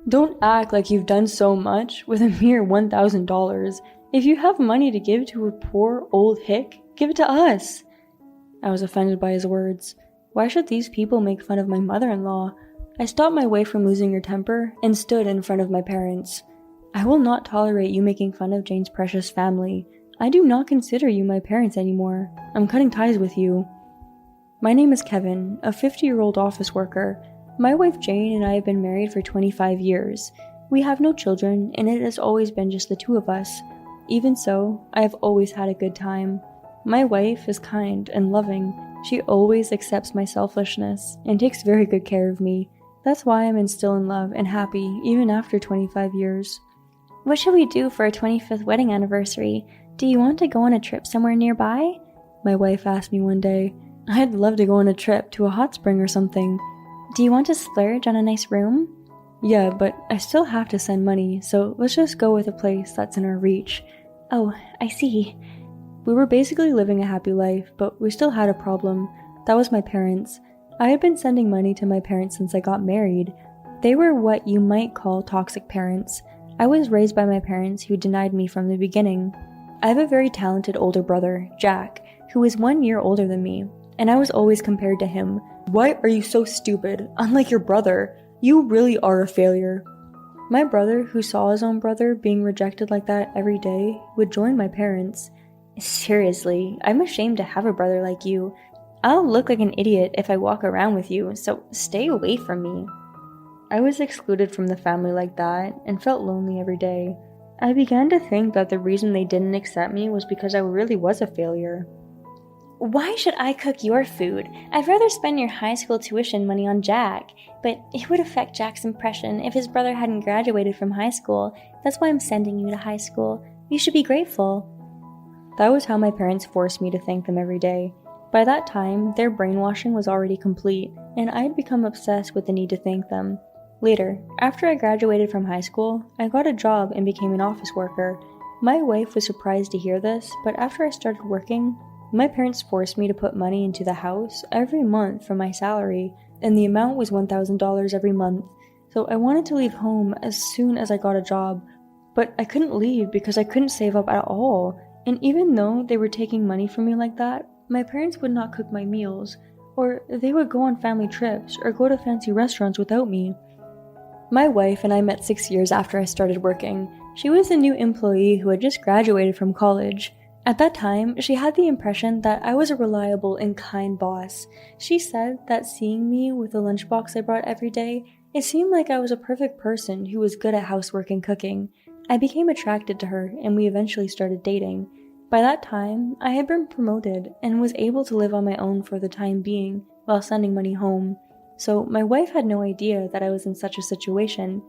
Don't act like you've done so much with a mere $1,000. If you have money to give to a poor old hick, give it to us. I was offended by his words. Why should these people make fun of my mother-in-law? I stopped my wife from losing her temper and stood in front of my parents. I will not tolerate you making fun of Jane's precious family. I do not consider you my parents anymore. I'm cutting ties with you. My name is Kevin, a 50-year-old office worker. My wife Jane and I have been married for 25 years. We have no children, and it has always been just the two of us. Even so, I have always had a good time. My wife is kind and loving. She always accepts my selfishness and takes very good care of me. That's why I'm still in love and happy even after 25 years. What should we do for our 25th wedding anniversary? Do you want to go on a trip somewhere nearby? My wife asked me one day. I'd love to go on a trip to a hot spring or something. Do you want to splurge on a nice room? Yeah, but I still have to send money, so let's just go with a place that's in our reach. Oh, I see. We were basically living a happy life, but we still had a problem. That was my parents. I had been sending money to my parents since I got married. They were what you might call toxic parents. I was raised by my parents who denied me from the beginning. I have a very talented older brother, Jack, who is 1 year older than me, and I was always compared to him. Why are you so stupid? Unlike your brother, you really are a failure. My brother, who saw his own brother being rejected like that every day, would join my parents. Seriously, I'm ashamed to have a brother like you. I'll look like an idiot if I walk around with you, so stay away from me. I was excluded from the family like that and felt lonely every day. I began to think that the reason they didn't accept me was because I really was a failure. Why should I cook your food? I'd rather spend your high school tuition money on Jack, but it would affect Jack's impression if his brother hadn't graduated from high school. That's why I'm sending you to high school. You should be grateful. That was how my parents forced me to thank them every day. By that time, their brainwashing was already complete, and I had become obsessed with the need to thank them. Later, after I graduated from high school, I got a job and became an office worker. My wife was surprised to hear this, but after I started working, my parents forced me to put money into the house every month from my salary, and the amount was $1,000 every month, so I wanted to leave home as soon as I got a job, but I couldn't leave because I couldn't save up at all, and even though they were taking money from me like that, my parents would not cook my meals, or they would go on family trips or go to fancy restaurants without me. My wife and I met 6 years after I started working. She was a new employee who had just graduated from college. At that time, she had the impression that I was a reliable and kind boss. She said that seeing me with the lunchbox I brought every day, it seemed like I was a perfect person who was good at housework and cooking. I became attracted to her, and we eventually started dating. By that time, I had been promoted and was able to live on my own for the time being while sending money home. So my wife had no idea that I was in such a situation.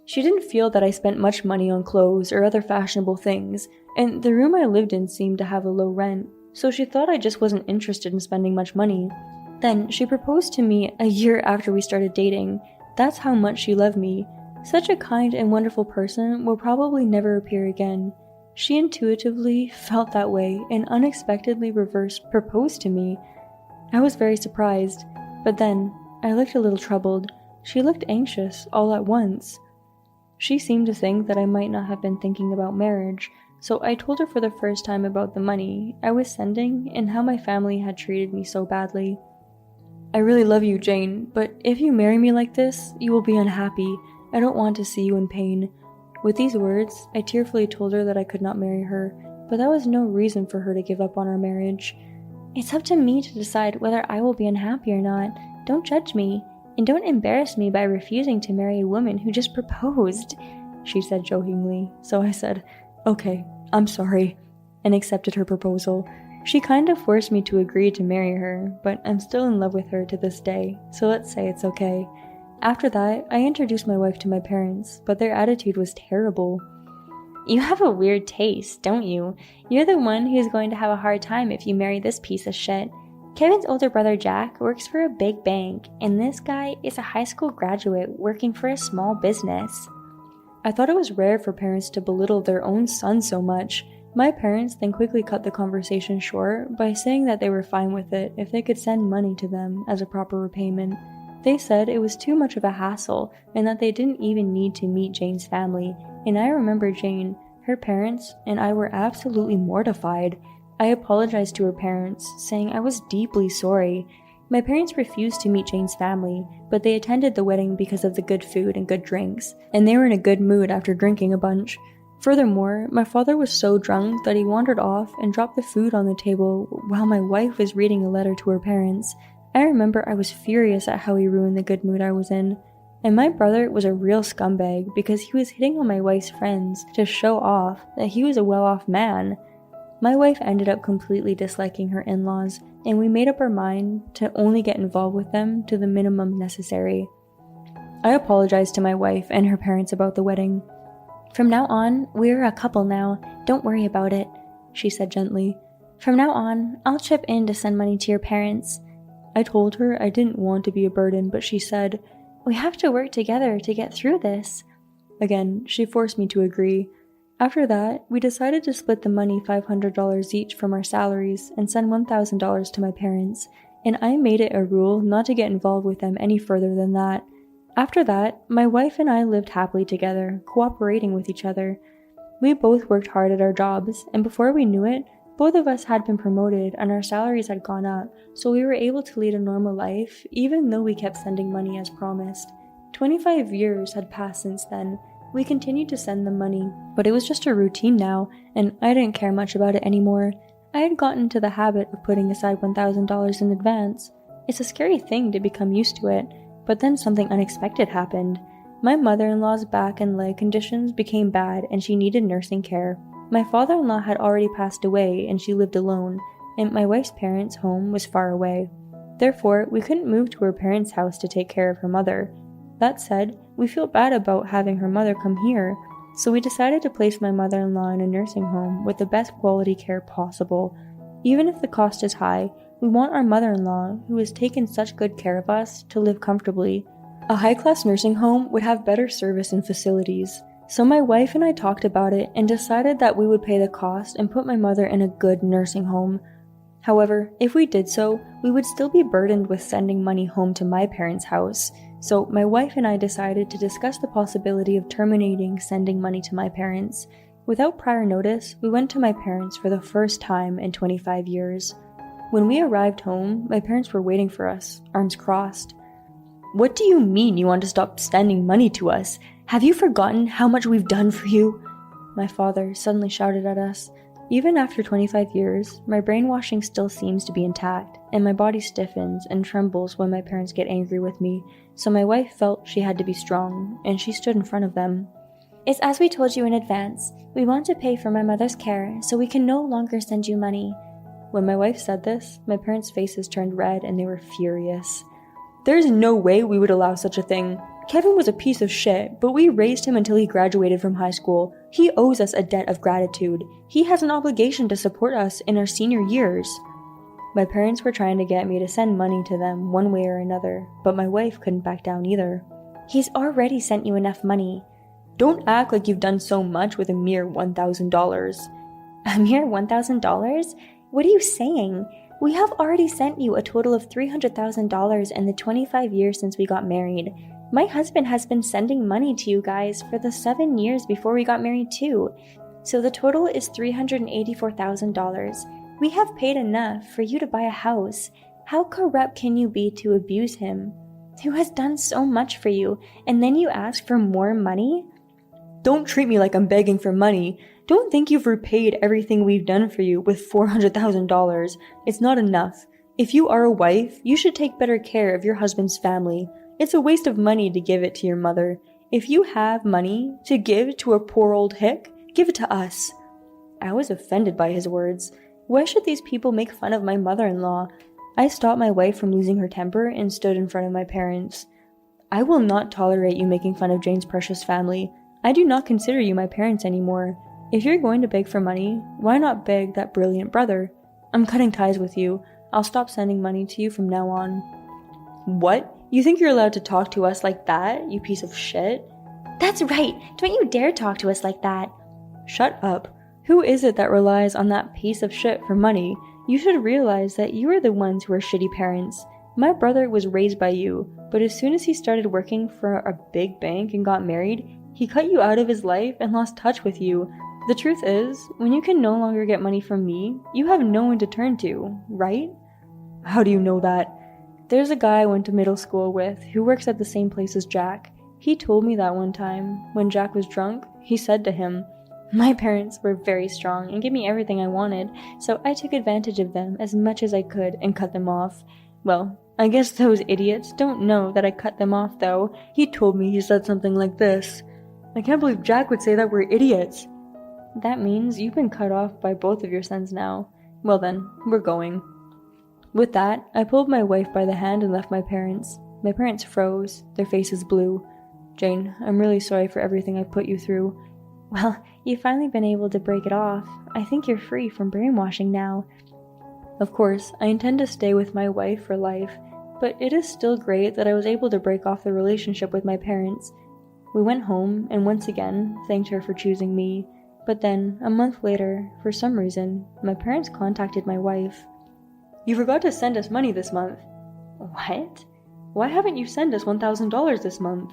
She didn't feel that I spent much money on clothes or other fashionable things, and the room I lived in seemed to have a low rent, so she thought I just wasn't interested in spending much money. Then she proposed to me a year after we started dating. That's how much she loved me. Such a kind and wonderful person will probably never appear again. She intuitively felt that way and unexpectedly reverse proposed to me. I was very surprised, but then I looked a little troubled. She looked anxious all at once. She seemed to think that I might not have been thinking about marriage, so I told her for the first time about the money I was sending and how my family had treated me so badly. I really love you, Jane, but if you marry me like this, you will be unhappy. I don't want to see you in pain. With these words, I tearfully told her that I could not marry her, but that was no reason for her to give up on our marriage. It's up to me to decide whether I will be unhappy or not. Don't judge me, and don't embarrass me by refusing to marry a woman who just proposed, she said jokingly, so I said, okay, I'm sorry, and accepted her proposal. She kind of forced me to agree to marry her, but I'm still in love with her to this day, so let's say it's okay. After that, I introduced my wife to my parents, but their attitude was terrible. You have a weird taste, don't you? You're the one who's going to have a hard time if you marry this piece of shit. Kevin's older brother Jack works for a big bank, and this guy is a high school graduate working for a small business. I thought it was rare for parents to belittle their own son so much. My parents then quickly cut the conversation short by saying that they were fine with it if they could send money to them as a proper repayment. They said it was too much of a hassle and that they didn't even need to meet Jane's family, and I remember Jane, her parents, and I were absolutely mortified. I apologized to her parents, saying I was deeply sorry. My parents refused to meet Jane's family, but they attended the wedding because of the good food and good drinks, and they were in a good mood after drinking a bunch. Furthermore, my father was so drunk that he wandered off and dropped the food on the table while my wife was reading a letter to her parents. I remember I was furious at how he ruined the good mood I was in. And my brother was a real scumbag because he was hitting on my wife's friends to show off that he was a well-off man. My wife ended up completely disliking her in-laws, and we made up our mind to only get involved with them to the minimum necessary. I apologized to my wife and her parents about the wedding. "From now on, we're a couple now. Don't worry about it," she said gently. "From now on, I'll chip in to send money to your parents." I told her I didn't want to be a burden, but she said, "We have to work together to get through this." Again, she forced me to agree. After that, we decided to split the money $500 each from our salaries and send $1,000 to my parents, and I made it a rule not to get involved with them any further than that. After that, my wife and I lived happily together, cooperating with each other. We both worked hard at our jobs, and before we knew it, both of us had been promoted and our salaries had gone up, so we were able to lead a normal life, even though we kept sending money as promised. 25 years had passed since then. We continued to send them money, but it was just a routine now, and I didn't care much about it anymore. I had gotten into the habit of putting aside $1,000 in advance. It's a scary thing to become used to it, but then something unexpected happened. My mother-in-law's back and leg conditions became bad and she needed nursing care. My father-in-law had already passed away and she lived alone, and my wife's parents' home was far away. Therefore, we couldn't move to her parents' house to take care of her mother. That said, we feel bad about having her mother come here, so we decided to place my mother-in-law in a nursing home with the best quality care possible. Even if the cost is high, we want our mother-in-law, who has taken such good care of us, to live comfortably. A high-class nursing home would have better service and facilities. So my wife and I talked about it and decided that we would pay the cost and put my mother in a good nursing home. However, if we did so, we would still be burdened with sending money home to my parents' house. So my wife and I decided to discuss the possibility of terminating sending money to my parents. Without prior notice, we went to my parents for the first time in 25 years. When we arrived home, my parents were waiting for us, arms crossed. "What do you mean you want to stop sending money to us? Have you forgotten how much we've done for you?" My father suddenly shouted at us. Even after 25 years, my brainwashing still seems to be intact, and my body stiffens and trembles when my parents get angry with me, so my wife felt she had to be strong, and she stood in front of them. "It's as we told you in advance. We want to pay for my mother's care, so we can no longer send you money." When my wife said this, my parents' faces turned red and they were furious. "There's no way we would allow such a thing. Kevin was a piece of shit, but we raised him until he graduated from high school. He owes us a debt of gratitude. He has an obligation to support us in our senior years." My parents were trying to get me to send money to them one way or another, but my wife couldn't back down either. "He's already sent you enough money." "Don't act like you've done so much with a mere $1,000. "A mere $1,000? What are you saying? We have already sent you a total of $300,000 in the 25 years since we got married. My husband has been sending money to you guys for the 7 years before we got married too. So the total is $384,000. We have paid enough for you to buy a house. How corrupt can you be to abuse him, who has done so much for you, and then you ask for more money?" "Don't treat me like I'm begging for money. Don't think you've repaid everything we've done for you with $400,000. It's not enough. If you are a wife, you should take better care of your husband's family. It's a waste of money to give it to your mother. If you have money to give to a poor old hick, give it to us." I was offended by his words. Why should these people make fun of my mother-in-law? I stopped my wife from losing her temper and stood in front of my parents. "I will not tolerate you making fun of Jane's precious family. I do not consider you my parents anymore. If you're going to beg for money, why not beg that brilliant brother? I'm cutting ties with you. I'll stop sending money to you from now on." "What? You think you're allowed to talk to us like that, you piece of shit?" "That's right. Don't you dare talk to us like that." "Shut up. Who is it that relies on that piece of shit for money? You should realize that you are the ones who are shitty parents. My brother was raised by you, but as soon as he started working for a big bank and got married, he cut you out of his life and lost touch with you. The truth is, when you can no longer get money from me, you have no one to turn to, right? How do you know that? There's a guy I went to middle school with who works at the same place as Jack. He told me that one time, when Jack was drunk, he said to him, "My parents were very strong and gave me everything I wanted, so I took advantage of them as much as I could and cut them off. Well, I guess those idiots don't know that I cut them off, though. He told me he said something like this. I can't believe Jack would say that we're idiots." That means you've been cut off by both of your sons now. Well then, we're going. With that, I pulled my wife by the hand and left my parents. My parents froze, their faces blue. "Jane, I'm really sorry for everything I put you through." "Well, you've finally been able to break it off. I think you're free from brainwashing now." Of course, I intend to stay with my wife for life, but it is still great that I was able to break off the relationship with my parents. We went home and once again thanked her for choosing me, but then, a month later, for some reason, my parents contacted my wife. "You forgot to send us money this month." "What? Why haven't you sent us $1,000 this month?"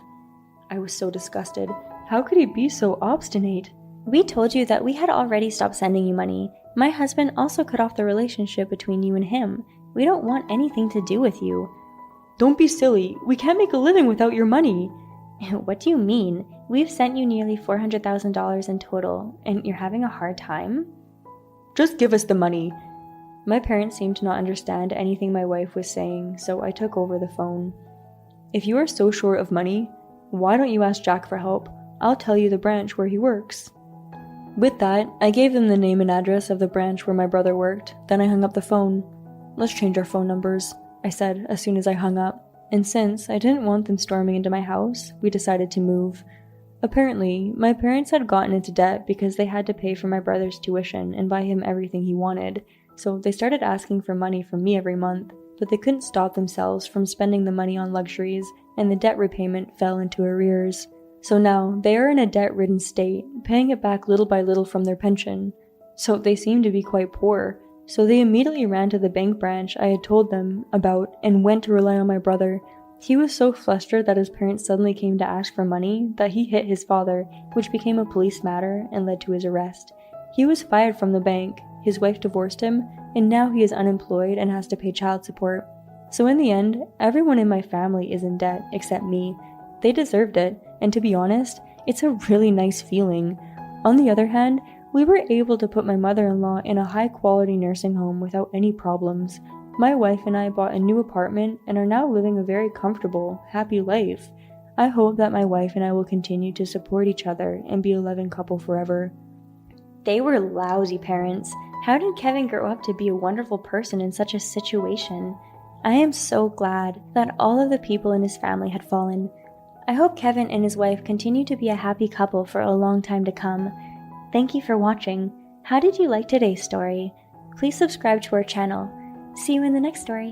I was so disgusted. How could he be so obstinate? "We told you that we had already stopped sending you money. My husband also cut off the relationship between you and him. We don't want anything to do with you." "Don't be silly. We can't make a living without your money." "What do you mean? We've sent you nearly $400,000 in total, and you're having a hard time?" "Just give us the money." My parents seemed to not understand anything my wife was saying, so I took over the phone. "If you are so short of money, why don't you ask Jack for help? I'll tell you the branch where he works." With that, I gave them the name and address of the branch where my brother worked, then I hung up the phone. "Let's change our phone numbers," I said as soon as I hung up, and since I didn't want them storming into my house, we decided to move. Apparently, my parents had gotten into debt because they had to pay for my brother's tuition and buy him everything he wanted, so they started asking for money from me every month, but they couldn't stop themselves from spending the money on luxuries, and the debt repayment fell into arrears. So now, they are in a debt-ridden state, paying it back little by little from their pension. So they seem to be quite poor, so they immediately ran to the bank branch I had told them about and went to rely on my brother. He was so flustered that his parents suddenly came to ask for money that he hit his father, which became a police matter and led to his arrest. He was fired from the bank, his wife divorced him, and now he is unemployed and has to pay child support. So in the end, everyone in my family is in debt except me. They deserved it, and to be honest, it's a really nice feeling. On the other hand, we were able to put my mother-in-law in a high-quality nursing home without any problems. My wife and I bought a new apartment and are now living a very comfortable, happy life. I hope that my wife and I will continue to support each other and be a loving couple forever. They were lousy parents. How did Kevin grow up to be a wonderful person in such a situation? I am so glad that all of the people in his family had fallen. I hope Kevin and his wife continue to be a happy couple for a long time to come. Thank you for watching. How did you like today's story? Please subscribe to our channel. See you in the next story.